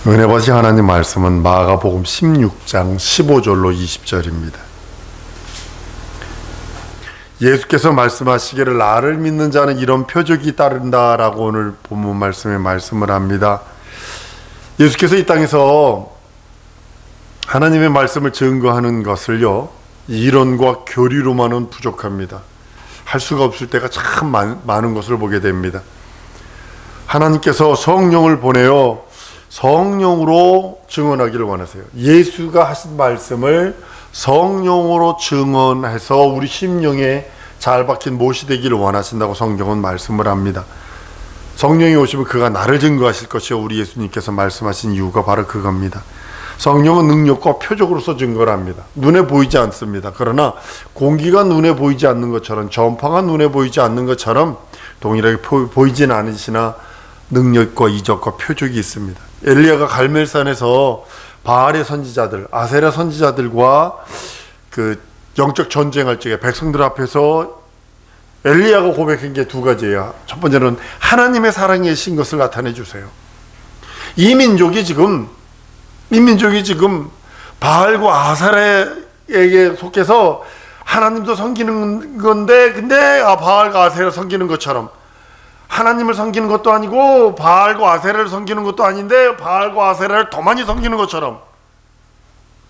은혜 버시 하나님 말씀은 마가복음 16장 15절로 20절입니다. 예수께서 말씀하시기를 나를 믿는 자는 이런 표적이 따른다라고 오늘 본문 말씀에 말씀을 합니다. 예수께서 이 땅에서 하나님의 말씀을 증거하는 것을요, 이론과 교리로만은 부족합니다. 할 수가 없을 때가 참 많은 것을 보게 됩니다. 하나님께서 성령을 보내어 성령으로 증언하기를 원하세요. 예수가 하신 말씀을 성령으로 증언해서 우리 심령에 잘 박힌 못이 되기를 원하신다고 성경은 말씀을 합니다. 성령이 오시면 그가 나를 증거하실 것이요, 우리 예수님께서 말씀하신 이유가 바로 그겁니다. 성령은 능력과 표적으로서 증거를 합니다. 눈에 보이지 않습니다. 그러나 공기가 눈에 보이지 않는 것처럼, 전파가 눈에 보이지 않는 것처럼 동일하게 보이진 않으시나 능력과 이적과 표적이 있습니다. 엘리야가 갈멜산에서 바알의 선지자들, 아세라 선지자들과 그 영적 전쟁할 적에 백성들 앞에서 엘리야가 고백한 게 두 가지예요. 첫 번째는 하나님의 사랑의 신 것을 나타내 주세요. 이 민족이 지금 바알과 아세라에게 속해서 하나님도 섬기는 건데, 근데 바알과 아세라 섬기는 것처럼 하나님을 섬기는 것도 아니고 바알과 아세라를 섬기는 것도 아닌데 바알과 아세라를 더 많이 섬기는 것처럼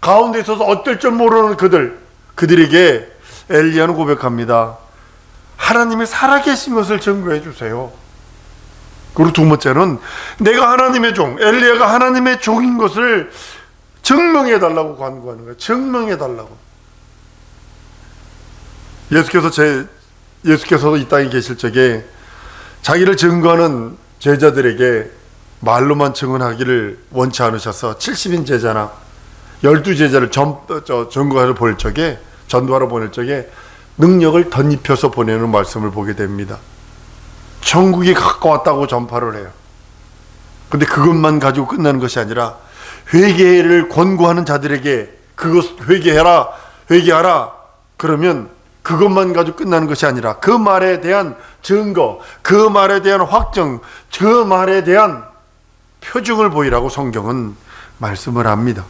가운데 있어서 어떨 줄 모르는 그들에게 엘리야는 고백합니다. 하나님의 살아계신 것을 증거해 주세요. 그리고 두 번째는 내가 하나님의 종, 엘리야가 하나님의 종인 것을 증명해 달라고 간구하는 거예요. 증명해 달라고. 예수께서도 이 땅에 계실 적에 자기를 증거하는 제자들에게 말로만 증언하기를 원치 않으셔서 70인 제자나 12제자를 전도하러 보낼 적에 능력을 덧입혀서 보내는 말씀을 보게 됩니다. 천국이 가까웠다고 전파를 해요. 근데 그것만 가지고 끝나는 것이 아니라 회개를 권고하는 자들에게 그것 회개하라. 그러면 그것만 가지고 끝나는 것이 아니라 그 말에 대한 증거, 그 말에 대한 확정, 그 말에 대한 표징을 보이라고 성경은 말씀을 합니다.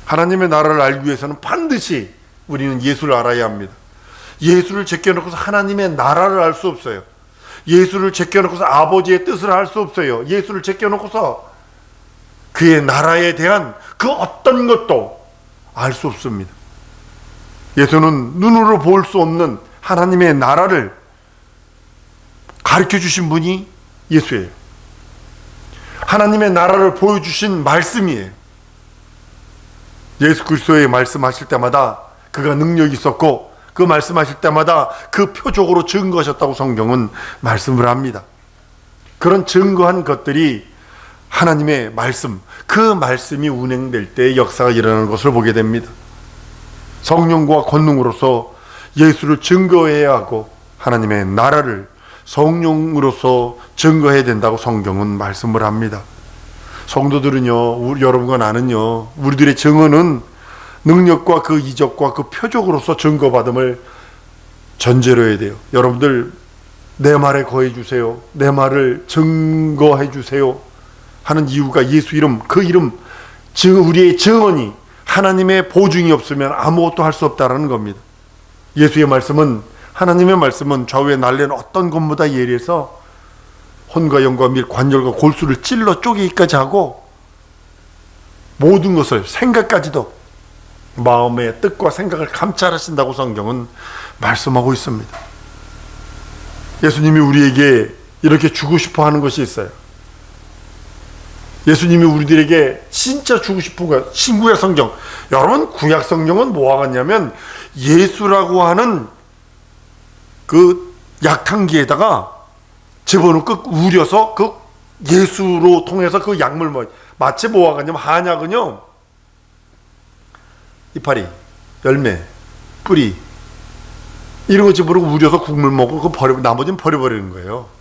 하나님의 나라를 알기 위해서는 반드시 우리는 예수를 알아야 합니다. 예수를 제껴놓고서 하나님의 나라를 알 수 없어요. 예수를 제껴놓고서 아버지의 뜻을 알 수 없어요. 예수를 제껴놓고서 그의 나라에 대한 그 어떤 것도 알 수 없습니다. 예수는 눈으로 볼 수 없는 하나님의 나라를 가르쳐 주신 분이 예수예요. 하나님의 나라를 보여주신 말씀이에요. 예수 그리스도의 말씀하실 때마다 그가 능력이 있었고 그 말씀하실 때마다 그 표적으로 증거하셨다고 성경은 말씀을 합니다. 그런 증거한 것들이 하나님의 말씀, 그 말씀이 운행될 때 역사가 일어나는 것을 보게 됩니다. 성령과 권능으로서 예수를 증거해야 하고 하나님의 나라를 성령으로서 증거해야 된다고 성경은 말씀을 합니다. 성도들은요, 여러분과 나는요, 우리들의 증언은 능력과 그 이적과 그 표적으로서 증거받음을 전제로 해야 돼요. 여러분들 내 말에 거해 주세요. 내 말을 증거해 주세요 하는 이유가 예수 이름, 그 이름, 우리의 증언이 하나님의 보증이 없으면 아무것도 할 수 없다라는 겁니다. 예수의 말씀은, 하나님의 말씀은 좌우에 날리는 어떤 것보다 예리해서 혼과 영과 및 관절과 골수를 찔러 쪼개기까지 하고 모든 것을, 생각까지도 마음의 뜻과 생각을 감찰하신다고 성경은 말씀하고 있습니다. 예수님이 우리에게 이렇게 주고 싶어 하는 것이 있어요. 예수님이 우리들에게 진짜 주고 싶은 거예요. 신구약 성경. 여러분, 구약 성경은 뭐와 같냐면 예수라고 하는 그 약탕기에다가 집어넣고 우려서 그 예수로 통해서 그 약물 마치 뭐와 같냐면 한약은요, 이파리, 열매, 뿌리 이런 거 집어넣고 우려서 국물 먹고 나머지는 버려버리는 거예요.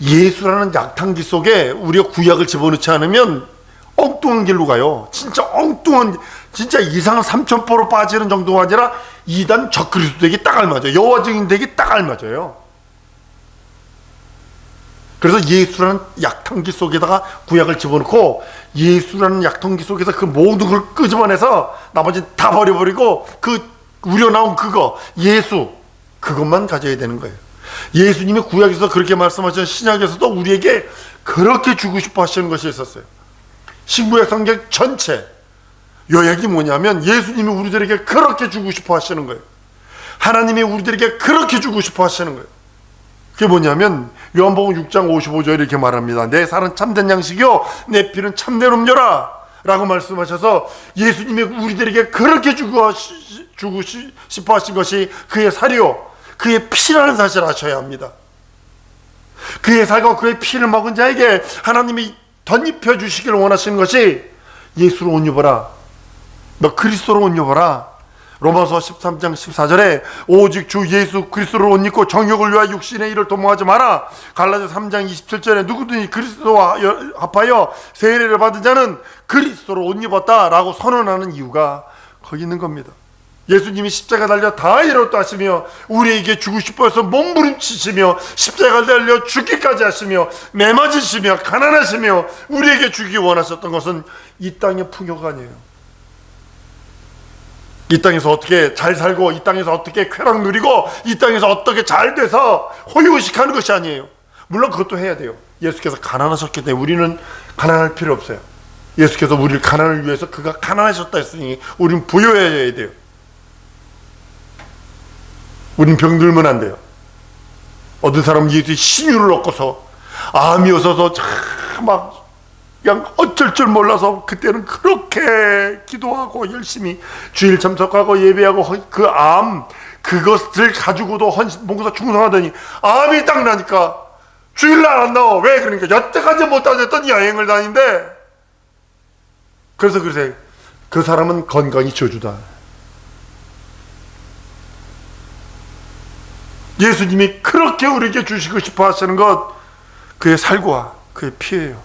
예수라는 약탕기 속에 우리가 구약을 집어넣지 않으면 엉뚱한 길로 가요. 진짜 엉뚱한, 진짜 이상한 삼천포로 빠지는 정도가 아니라 이단 적그리스도에게 딱 알맞아요. 여호와 증인 되게 딱 알맞아요. 그래서 예수라는 약탕기 속에다가 구약을 집어넣고 예수라는 약탕기 속에서 그 모든 걸 끄집어내서 나머지 다 버려버리고 그 우려나온 그거 예수 그것만 가져야 되는 거예요. 예수님이 구약에서 그렇게 말씀하신 신약에서도 우리에게 그렇게 주고 싶어 하시는 것이 있었어요. 신구약 성경 전체 요약이 뭐냐면 예수님이 우리들에게 그렇게 주고 싶어 하시는 거예요. 하나님이 우리들에게 그렇게 주고 싶어 하시는 거예요. 그게 뭐냐면 요한복음 6장 55절에 이렇게 말합니다. 내 살은 참된 양식이요 내 피는 참된 음료라 라고 말씀하셔서 예수님이 우리들에게 그렇게 주고 싶어 하신 것이 그의 살이요 그의 피라는 사실을 아셔야 합니다. 그의 살과 그의 피를 먹은 자에게 하나님이 덧입혀 주시기를 원하시는 것이 예수로 옷 입어라, 너 그리스도로 옷 입어라. 로마서 13장 14절에 오직 주 예수 그리스도를 옷 입고 정욕을 위하여 육신의 일을 도모하지 마라. 갈라디아 3장 27절에 누구든지 그리스도와 합하여 세례를 받은 자는 그리스도로 옷 입었다라고 선언하는 이유가 거기 있는 겁니다. 예수님이 십자가 달려 다 이뤘다 하시며 우리에게 주고 싶어서 몸부림치시며 십자가 달려 죽기까지 하시며 매맞으시며 가난하시며 우리에게 주기 원하셨던 것은 이 땅의 풍요가 아니에요. 이 땅에서 어떻게 잘 살고 이 땅에서 어떻게 쾌락 누리고 이 땅에서 어떻게 잘 돼서 호의호식하는 것이 아니에요. 물론 그것도 해야 돼요. 예수께서 가난하셨기 때문에 우리는 가난할 필요 없어요. 예수께서 우리를 가난을 위해서 그가 가난하셨다 했으니 우리는 부유해야 돼요. 우린 병들면 안 돼요. 어떤 사람은 예수의 신유를 얻고서 암이 오셔서 막 그냥 어쩔 줄 몰라서 그때는 그렇게 기도하고 열심히 주일 참석하고 예배하고 그 암 그것을 가지고도 뭔가 충성하더니 암이 딱 나니까 주일날 안 나와. 왜? 그러니까 여태까지 못 다녔던 여행을 다닌대. 그래서 그 사람은 건강이 저주다. 예수님이 그렇게 우리에게 주시고 싶어 하시는 것 그의 살과 그의 피예요.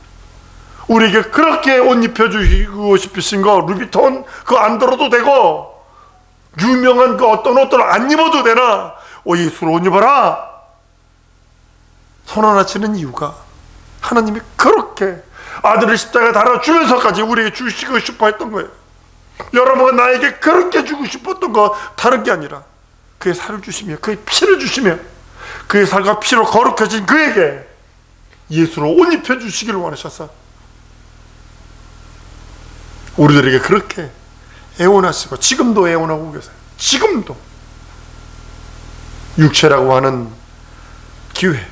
우리에게 그렇게 옷 입혀주시고 싶으신 거 루비톤 그거 안 들어도 되고 유명한 그 어떤 옷들 안 입어도 되나 예수로 옷 입어라 선언하시는 이유가 하나님이 그렇게 아들을 십자가에 달아주면서까지 우리에게 주시고 싶어 했던 거예요. 여러분가 나에게 그렇게 주고 싶었던 거 다른 게 아니라 그의 살을 주시며 그의 피를 주시며 그의 살과 피로 거룩해진 그에게 예수로 옷 입혀주시기를 원하셔서 우리들에게 그렇게 애원하시고 지금도 애원하고 계세요. 지금도 육체라고 하는 기회,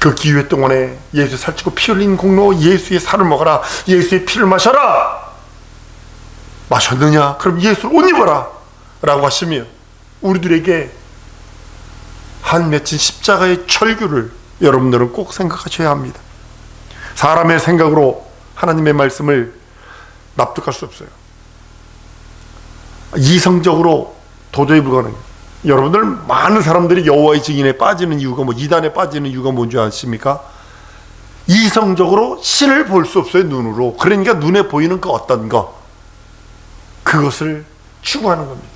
그 기회 동안에 예수 살찌고 피 흘린 공로 예수의 살을 먹어라, 예수의 피를 마셔라. 마셨느냐? 그럼 예수를 옷 입어라 라고 하시며 우리들에게 한 맺힌 십자가의 철규를 여러분들은 꼭 생각하셔야 합니다. 사람의 생각으로 하나님의 말씀을 납득할 수 없어요. 이성적으로 도저히 불가능해요. 여러분들 많은 사람들이 여호와의 증인에 빠지는 이유가 이단에 빠지는 이유가 뭔지 아십니까? 이성적으로 신을 볼 수 없어요. 눈으로. 그러니까 눈에 보이는 그 어떤 거 그것을 추구하는 겁니다.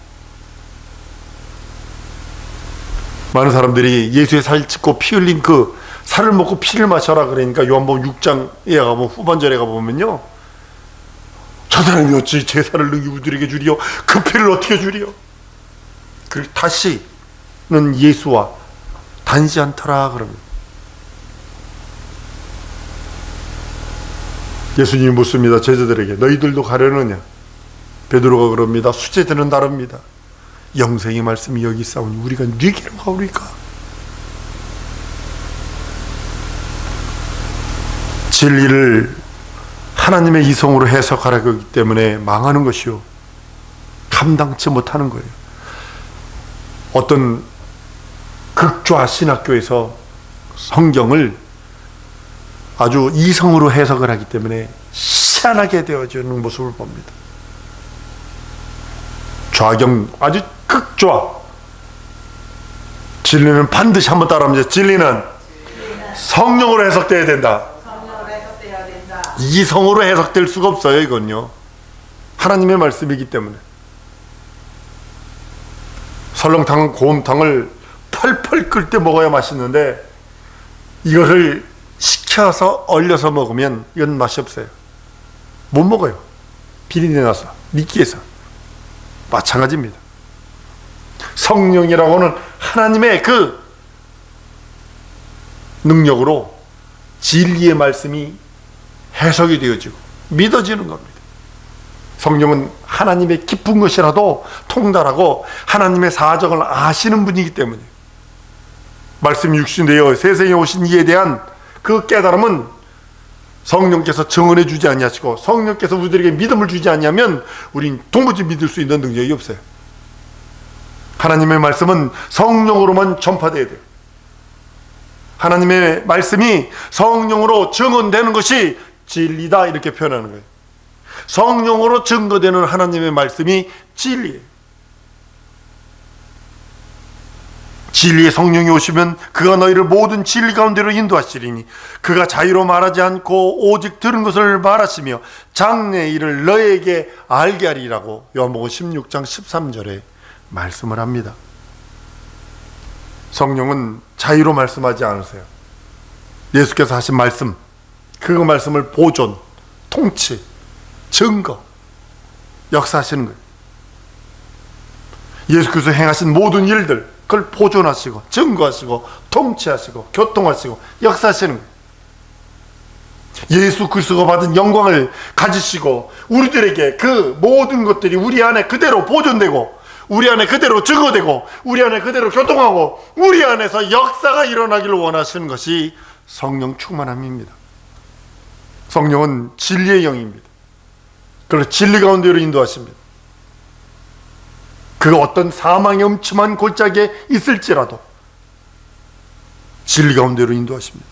많은 사람들이 예수의 살 찢고 피 흘린 그 살을 먹고 피를 마셔라 그러니까 요한복음 6장에 가보면 후반절에 가보면요 저 사람이 어찌 제 살을 능히 우리에게 주리요 그 피를 어떻게 주리요. 그리고 다시는 예수와 단지 않더라 그럽니다. 예수님이 묻습니다. 제자들에게 너희들도 가려느냐. 베드로가 그럽니다. 수제들은 다릅니다. 영생의 말씀이 여기 있사오니 우리가 네게로 가오리까. 진리를 하나님의 이성으로 해석하라고 하기 때문에 망하는 것이요 감당치 못하는 거예요. 어떤 극좌 신학교에서 성경을 아주 이성으로 해석을 하기 때문에 희한하게 되어지는 모습을 봅니다. 좌경 아주 극좌. 진리는 반드시 한번 따라합니다. 진리는 성령으로 해석되어야 된다. 이성으로 해석될 수가 없어요. 이건요 하나님의 말씀이기 때문에. 설렁탕은 곰탕을 펄펄 끓을 때 먹어야 맛있는데 이거를 식혀서 얼려서 먹으면 이건 맛이 없어요. 못 먹어요. 비린내 나서, 미끼에서. 마찬가지입니다. 성령이라고는 하나님의 그 능력으로 진리의 말씀이 해석이 되어지고 믿어지는 겁니다. 성령은 하나님의 깊은 것이라도 통달하고 하나님의 사정을 아시는 분이기 때문에 말씀이 육신되어 세상에 오신 이에 대한 그 깨달음은 성령께서 증언해 주지 아니하시고 성령께서 우리에게 믿음을 주지 아니하면 우린 도무지 믿을 수 있는 능력이 없어요. 하나님의 말씀은 성령으로만 전파돼야 돼요. 하나님의 말씀이 성령으로 증언되는 것이 진리다, 이렇게 표현하는 거예요. 성령으로 증거되는 하나님의 말씀이 진리예요. 진리의 성령이 오시면 그가 너희를 모든 진리 가운데로 인도하시리니 그가 자유로 말하지 않고 오직 들은 것을 말하시며 장래의 일을 너희에게 알게 하리라고 요한복음 16장 13절에 말씀을 합니다. 성령은 자유로 말씀하지 않으세요. 예수께서 하신 말씀, 그 말씀을 보존, 통치, 증거, 역사하시는 거예요. 예수께서 행하신 모든 일들, 그걸 보존하시고 증거하시고 통치하시고 교통하시고 역사하시는 거예요. 예수 그리스도가 받은 영광을 가지시고 우리들에게 그 모든 것들이 우리 안에 그대로 보존되고 우리 안에 그대로 증거되고 우리 안에 그대로 교통하고 우리 안에서 역사가 일어나기를 원하시는 것이 성령 충만함입니다. 성령은 진리의 영입니다. 그래서 진리 가운데로 인도하십니다. 그가 어떤 사망의 음침한 골짜기에 있을지라도 진리 가운데로 인도하십니다.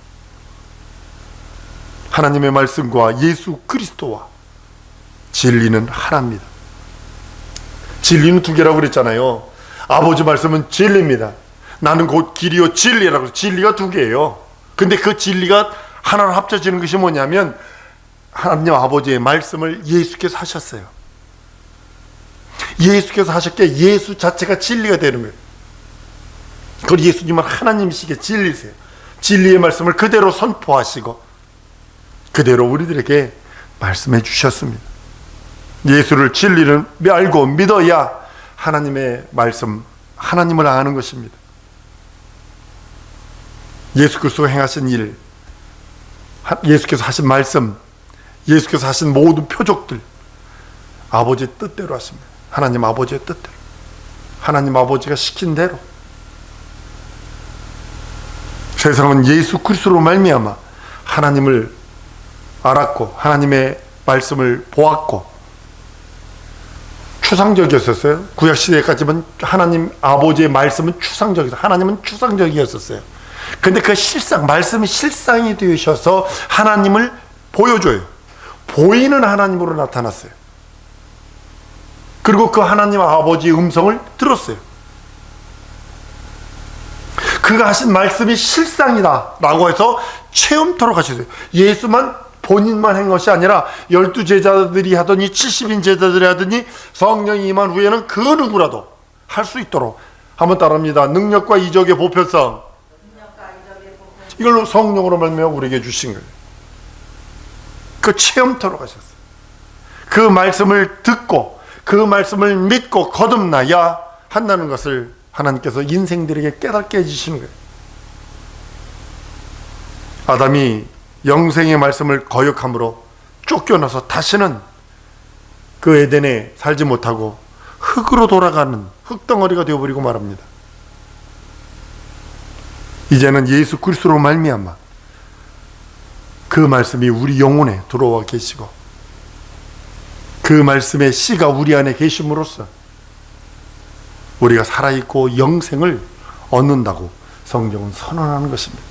하나님의 말씀과 예수 그리스도와 진리는 하나입니다. 진리는 두 개라고 그랬잖아요. 아버지 말씀은 진리입니다. 나는 곧 길이요 진리라고. 진리가 두 개예요. 근데 그 진리가 하나로 합쳐지는 것이 뭐냐면 하나님 아버지의 말씀을 예수께서 하셨어요. 예수께서 하셨기에 예수 자체가 진리가 되는 거예요. 그걸 예수님은 하나님이시기에 진리세요. 진리의 말씀을 그대로 선포하시고 그대로 우리들에게 말씀해 주셨습니다. 예수를 진리를 알고 믿어야 하나님의 말씀, 하나님을 아는 것입니다. 예수 그리스도가 행하신 일, 예수께서 하신 말씀, 예수께서 하신 모든 표적들 아버지의 뜻대로 하십니다. 하나님 아버지의 뜻대로, 하나님 아버지가 시킨 대로. 세상은 예수 그리스도로 말미암아 하나님을 알았고 하나님의 말씀을 보았고 추상적이었었어요. 구약시대까지는 하나님 아버지의 말씀은 추상적이었어요. 하나님은 추상적이었었어요. 근데 그 실상, 말씀이 실상이 되셔서 하나님을 보여줘요. 보이는 하나님으로 나타났어요. 그리고 그 하나님 아버지의 음성을 들었어요. 그가 하신 말씀이 실상이다 라고 해서 체험토록 하셨어요. 예수만 본인만 한 것이 아니라 12제자들이 하더니 70인 제자들이 하더니 성령이 임한 후에는 그 누구라도 할 수 있도록. 한번 따라합니다. 능력과 이적의 보편성. 이걸로 성령으로 말미암아 우리에게 주신 거예요. 그 체험토록 하셨어요. 그 말씀을 듣고 그 말씀을 믿고 거듭나야 한다는 것을 하나님께서 인생들에게 깨닫게 해주시는 거예요. 아담이 영생의 말씀을 거역함으로 쫓겨나서 다시는 그 에덴에 살지 못하고 흙으로 돌아가는 흙덩어리가 되어버리고 말합니다. 이제는 예수 그리스도로 말미암아 그 말씀이 우리 영혼에 들어와 계시고 그 말씀의 씨가 우리 안에 계심으로써 우리가 살아있고 영생을 얻는다고 성경은 선언하는 것입니다.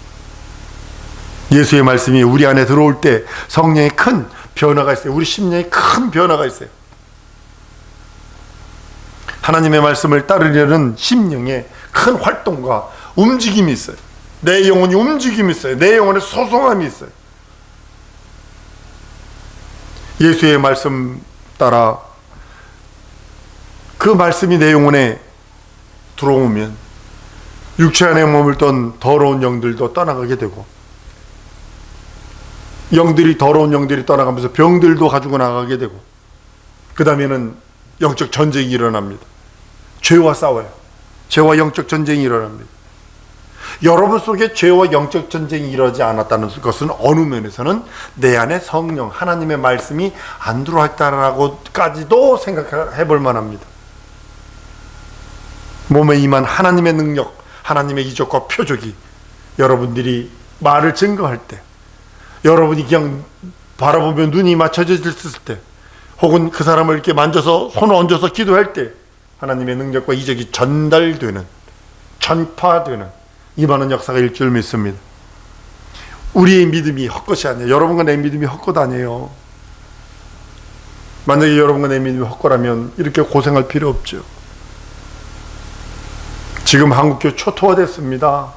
예수의 말씀이 우리 안에 들어올 때 성령의 큰 변화가 있어요. 우리 심령에 큰 변화가 있어요. 하나님의 말씀을 따르려는 심령에 큰 활동과 움직임이 있어요. 내 영혼이 움직임이 있어요. 내 영혼에 소송함이 있어요. 예수의 말씀 따라 그 말씀이 내 영혼에 들어오면 육체 안에 머물던 더러운 영들도 떠나가게 되고 영들이, 더러운 영들이 떠나가면서 병들도 가지고 나가게 되고, 그 다음에는 영적 전쟁이 일어납니다. 죄와 싸워요. 죄와 영적 전쟁이 일어납니다. 여러분 속에 죄와 영적 전쟁이 일어나지 않았다는 것은 어느 면에서는 내 안에 성령, 하나님의 말씀이 안 들어왔다라고까지도 생각해 볼 만합니다. 몸에 임한 하나님의 능력, 하나님의 이적과 표적이 여러분들이 말을 증거할 때, 여러분이 그냥 바라보며 눈이 맞춰져 있을 때, 혹은 그 사람을 이렇게 만져서 손을 얹어서 기도할 때 하나님의 능력과 이적이 전달되는, 전파되는 임하는 역사가 일 줄 믿습니다. 우리의 믿음이 헛것이 아니에요. 여러분과 내 믿음이 헛것 아니에요. 만약에 여러분과 내 믿음이 헛거라면 이렇게 고생할 필요 없죠. 지금 한국교회 초토화됐습니다.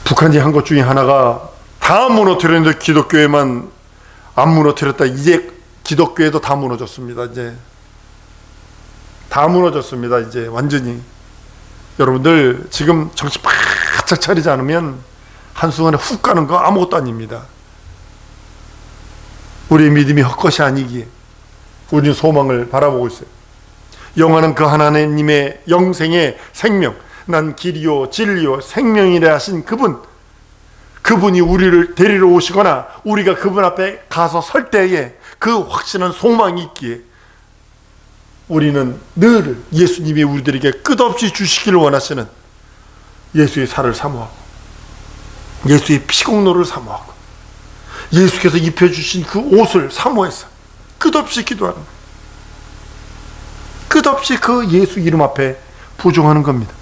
북한이 한 것 중에 하나가 다 무너뜨렸는데 기독교회만 안 무너뜨렸다. 이제 기독교회도 다 무너졌습니다. 이제 다 무너졌습니다. 이제 완전히. 여러분들 지금 정신 바짝 차리지 않으면 한순간에 훅 가는 거 아무것도 아닙니다. 우리의 믿음이 헛것이 아니기에 우리는 소망을 바라보고 있어요. 영원한 그 하나님의 영생의 생명, 난 길이요 진리요 생명이라 하신 그분이 우리를 데리러 오시거나 우리가 그분 앞에 가서 설 때에 그 확신한 소망이 있기에 우리는 늘 예수님이 우리들에게 끝없이 주시기를 원하시는 예수의 살을 사모하고, 예수의 피공로를 사모하고, 예수께서 입혀주신 그 옷을 사모해서 끝없이 기도하는 거예요. 끝없이 그 예수 이름 앞에 부종하는 겁니다.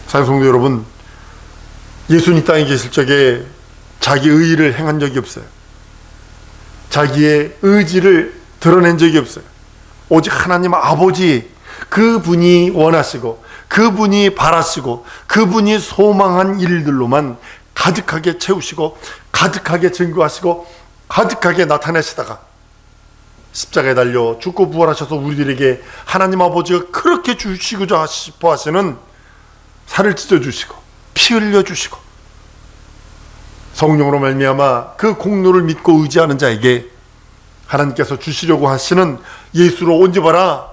사랑하는 성도 여러분, 예수님 땅에 계실 적에 자기 의의를 행한 적이 없어요. 자기의 의지를 드러낸 적이 없어요. 오직 하나님 아버지, 그분이 원하시고 그분이 바라시고 그분이 소망한 일들로만 가득하게 채우시고 가득하게 증거하시고 가득하게 나타내시다가 십자가에 달려 죽고 부활하셔서 우리들에게 하나님 아버지가 그렇게 주시고자 싶어 하시는 살을 찢어주시고 피 흘려주시고 성령으로 말미암아 그 공로를 믿고 의지하는 자에게 하나님께서 주시려고 하시는 예수로 옷 입어라,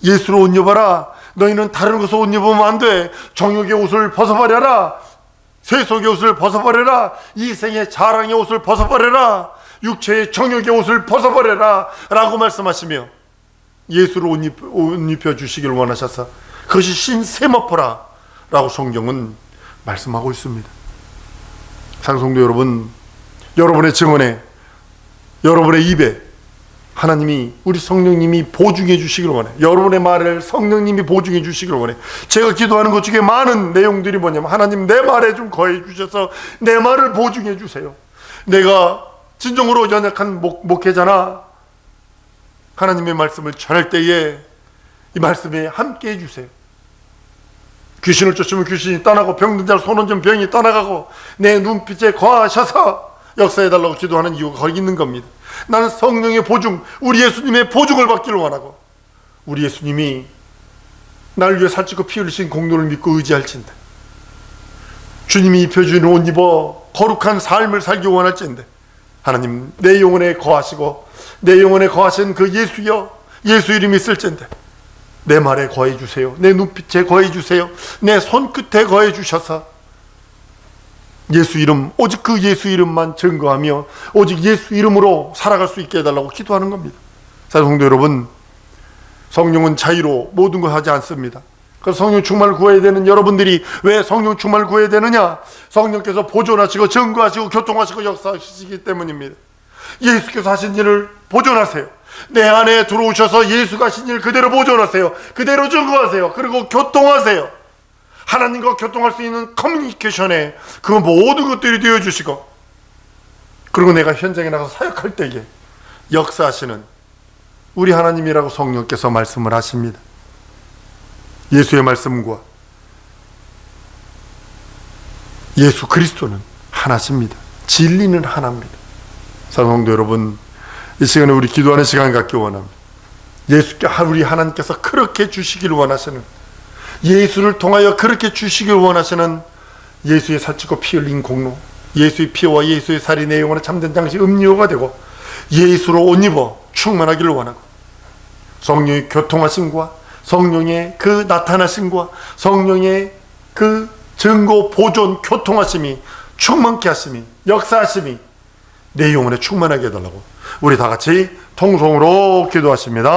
예수로 옷 입어라, 너희는 다른 것을 옷 입으면 안 돼, 정욕의 옷을 벗어버려라, 세속의 옷을 벗어버려라, 이생의 자랑의 옷을 벗어버려라, 육체의 정욕의 옷을 벗어버려라 라고 말씀하시며 예수로 옷 입혀주시길 원하셔서 그것이 신세마포라 라고 성경은 말씀하고 있습니다. 상성도 여러분, 여러분의 증언에, 여러분의 입에 하나님이, 우리 성령님이 보증해 주시길 원해. 여러분의 말을 성령님이 보증해 주시길 원해. 제가 기도하는 것 중에 많은 내용들이 뭐냐면, 하나님 내 말에 좀 거해 주셔서 내 말을 보증해 주세요. 내가 진정으로 연약한 목회자나 하나님의 말씀을 전할 때에 이 말씀에 함께 해주세요. 귀신을 쫓으면 귀신이 떠나고 병든 자를 손 얹으면 병이 떠나가고 내 눈빛에 거하셔서 역사해달라고 기도하는 이유가 거기 있는 겁니다. 나는 성령의 보증, 우리 예수님의 보증을 받기를 원하고, 우리 예수님이 나를 위해 살찌고 피 흘리신 공로를 믿고 의지할진대, 주님이 입혀주는 옷 입어 거룩한 삶을 살기 원할진대, 하나님 내 영혼에 거하시고 내 영혼에 거하신 그 예수여, 예수 이름이 있을진대 내 말에 거해 주세요. 내 눈빛에 거해 주세요. 내 손끝에 거해 주셔서 예수 이름, 오직 그 예수 이름만 증거하며 오직 예수 이름으로 살아갈 수 있게 해달라고 기도하는 겁니다. 사랑하는 성도 여러분, 성령은 자유로 모든 걸 하지 않습니다. 그래서 성령 충만을 구해야 되는 여러분들이 왜 성령 충만을 구해야 되느냐? 성령께서 보존하시고 증거하시고 교통하시고 역사하시기 때문입니다. 예수께서 하신 일을 보존하세요. 내 안에 들어오셔서 예수가 하신 일 그대로 보존하세요. 그대로 증거하세요. 그리고 교통하세요. 하나님과 교통할 수 있는 커뮤니케이션에 그 모든 것들이 되어주시고, 그리고 내가 현장에 나가서 사역할 때에 역사하시는 우리 하나님이라고 성령께서 말씀을 하십니다. 예수의 말씀과 예수 그리스도는 하나십니다. 진리는 하나입니다. 사랑하는 성도 여러분, 이 시간에 우리 기도하는 시간 갖기 원합니다. 예수께 우리 하나님께서 그렇게 주시기를 원하시는, 예수를 통하여 그렇게 주시길 원하시는 예수의 살찌고 피 흘린 공로, 예수의 피와 예수의 살이 내 영혼의 참된 장식 음료가 되고 예수로 옷 입어 충만하기를 원하고, 성령의 교통하심과 성령의 그 나타나심과 성령의 그 증거 보존 교통하심이 충만케 하심이 역사하심이 내 영혼에 충만하게 해달라고 우리 다 같이 통성으로 기도하십니다.